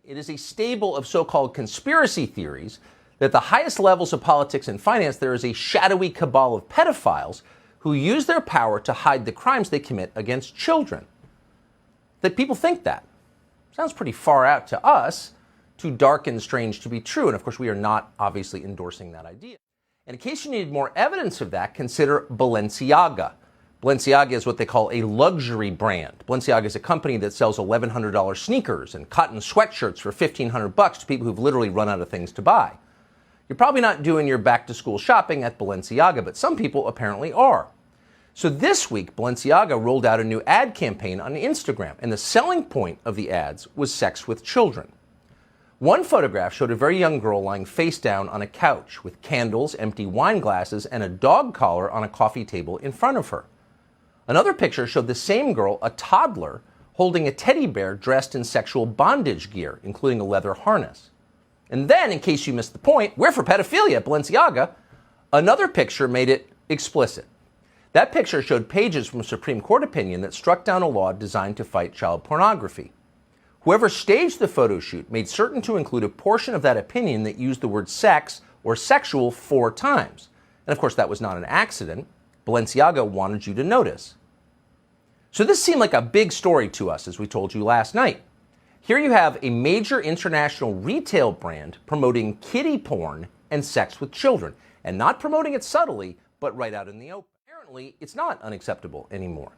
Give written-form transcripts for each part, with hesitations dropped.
It is a stable of so-called conspiracy theories that at the highest levels of politics and finance, there is a shadowy cabal of pedophiles who use their power to hide the crimes they commit against children. That people think that. Sounds pretty far out to us, too dark and strange to be true. And of course, we are not obviously endorsing that idea. And in case you need more evidence of that, consider Balenciaga. Balenciaga is what they call a luxury brand. Balenciaga is a company that sells $1,100 sneakers and cotton sweatshirts for $1,500 to people who've literally run out of things to buy. You're probably not doing your back-to-school shopping at Balenciaga, but some people apparently are. So this week, Balenciaga rolled out a new ad campaign on Instagram, and the selling point of the ads was sex with children. One photograph showed a very young girl lying face down on a couch with candles, empty wine glasses, and a dog collar on a coffee table in front of her. Another picture showed the same girl, a toddler, holding a teddy bear dressed in sexual bondage gear, including a leather harness. And then, in case you missed the point, we're for pedophilia at Balenciaga. Another picture made it explicit. That picture showed pages from a Supreme Court opinion that struck down a law designed to fight child pornography. Whoever staged the photo shoot made certain to include a portion of that opinion that used the word sex or sexual 4 times. And of course, that was not an accident. Balenciaga wanted you to notice. So this seemed like a big story to us, as we told you last night. Here you have a major international retail brand promoting kiddie porn and sex with children, and not promoting it subtly, but right out in the open. Apparently, it's not unacceptable anymore.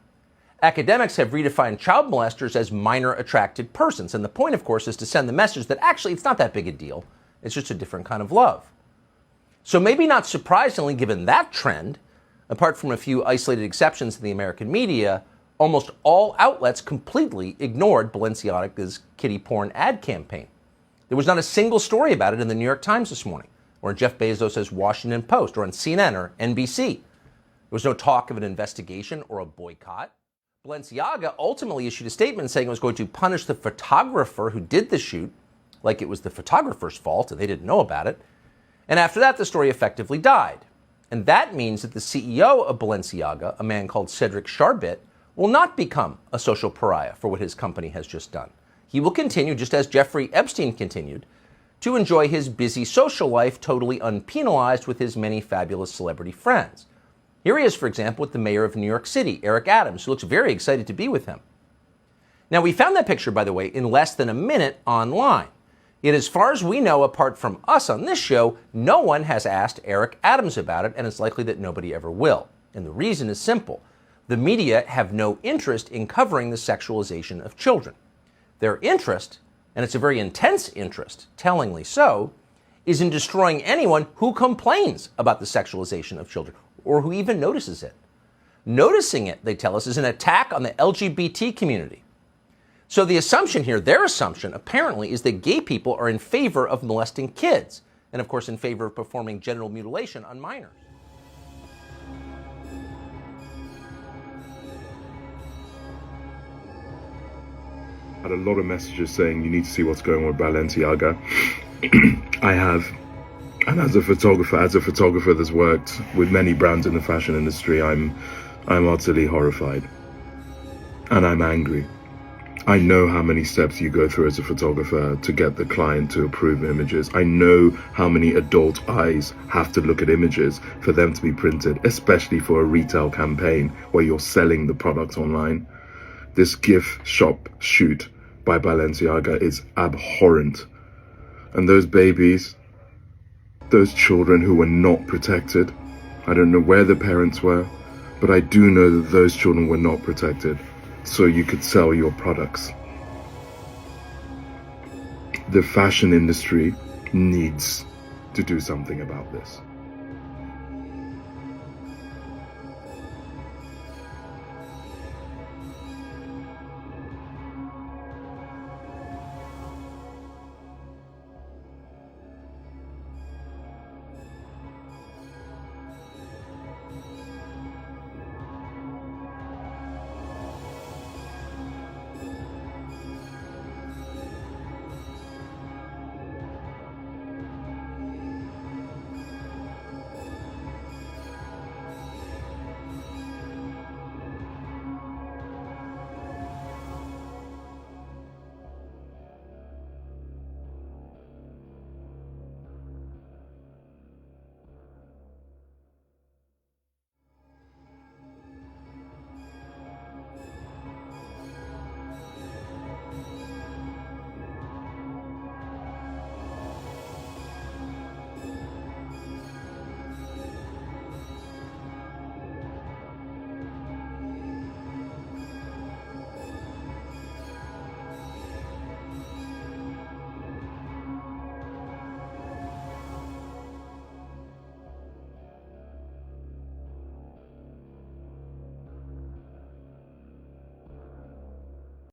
Academics have redefined child molesters as minor attracted persons, and the point, of course, is to send the message that actually it's not that big a deal. It's just a different kind of love. So maybe not surprisingly, given that trend, apart from a few isolated exceptions in the American media, almost all outlets completely ignored Balenciaga's kiddie porn ad campaign. There was not a single story about it in the New York Times this morning, or in Jeff Bezos' Washington Post, or on CNN or NBC. There was no talk of an investigation or a boycott. Balenciaga ultimately issued a statement saying it was going to punish the photographer who did the shoot, like it was the photographer's fault and they didn't know about it. And after that, the story effectively died. And that means that the CEO of Balenciaga, a man called Cedric Charbit, will not become a social pariah for what his company has just done. He will continue, just as Jeffrey Epstein continued, to enjoy his busy social life totally unpenalized with his many fabulous celebrity friends. Here he is, for example, with the mayor of New York City, Eric Adams, who looks very excited to be with him. Now, we found that picture, by the way, in less than a minute online. Yet, as far as we know, apart from us on this show, no one has asked Eric Adams about it, and it's likely that nobody ever will. And the reason is simple. The media have no interest in covering the sexualization of children. Their interest, and it's a very intense interest, tellingly so, is in destroying anyone who complains about the sexualization of children, or who even notices it. Noticing it, they tell us, is an attack on the LGBT community. So the assumption here, their assumption, apparently, is that gay people are in favor of molesting kids, and of course in favor of performing genital mutilation on minors. Had a lot of messages saying you need to see what's going on with Balenciaga. I have, and as a photographer that's worked with many brands in the fashion industry, I'm utterly horrified, and I'm angry. I know how many steps you go through as a photographer to get the client to approve images. I know how many adult eyes have to look at images for them to be printed, especially for a retail campaign where you're selling the product online. This gift shop shoot by Balenciaga is abhorrent. And those babies, those children who were not protected, I don't know where the parents were, but I do know that those children were not protected, so you could sell your products. The fashion industry needs to do something about this.